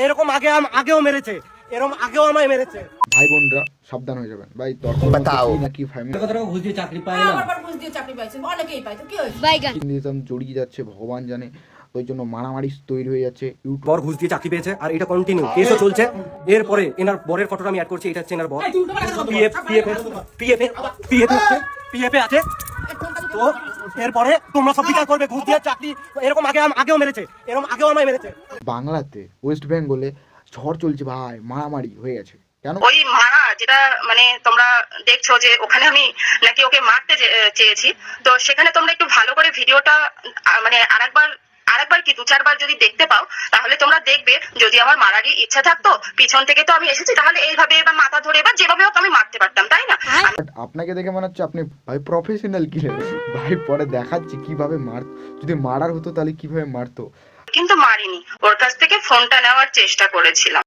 এরকম আগেও মেরেছে, এরকম আগেও আমায় মেরেছে। ভাই বোনরা সাবধান হয়ে যাবেন ভাই। দর্শক নাকি ফ্যামিলি ঘুষ দিয়ে চাকরি পায় না, আবার ঘুষ দিয়ে চাকরি পাইছে, অনেকেই পাইতো, কি হয়েছে? জড়িয়ে যাচ্ছে ভগবান জানে। ওই জন্য মারামারি তৈরি হয়ে যাচ্ছে। বর ঘুষ দিয়ে চাকরি পেয়েছে আর এটা কন্টিনিউ কেসও চলছে। এরপরে এনার বরের ফটোটা আমি অ্যাড করছি, এটা হচ্ছে এনার বর। পিএফ আছে। তো এরপরে তোমরা সব বিচার করবে, ঘুষ দিয়ে চাকরি এরকম আগেও মেরেছে, এরকম আগেও আমায় মেরেছে। বাংলাতে ওয়েস্ট বেঙ্গলে ঝড় চলছে ভাই, মারামারি হয়ে গেছে। কেন? ওই মারা যেটা মানে তোমরা দেখছো যে ওখানে আমি নাকি ওকে মারতে চেয়েছি, তো সেখানে তোমরা একটু ভালো করে ভিডিওটা মানে আরেকবার কি 2-4 বার যদি দেখতে পাও তাহলে তোমরা দেখবে যদি আমার মারারই ইচ্ছা থাকতো পিছন থেকে তো আমি এসেছি, তাহলে এইভাবে বা মাথা ধরে বা যেভাবে হোক আমি মারতে পারতাম, তাই না? বাট আপনাকে দেখে মনে হচ্ছে আপনি ভাই প্রফেশনাল কিলার। ভাই পরে দেখাচ্ছি কিভাবে যদি মারার হতো তাহলে কিভাবে মারতো। কিন্তু মারিনি, ওর কাছ থেকে ফোনটা নেওয়ার চেষ্টা করেছিলাম।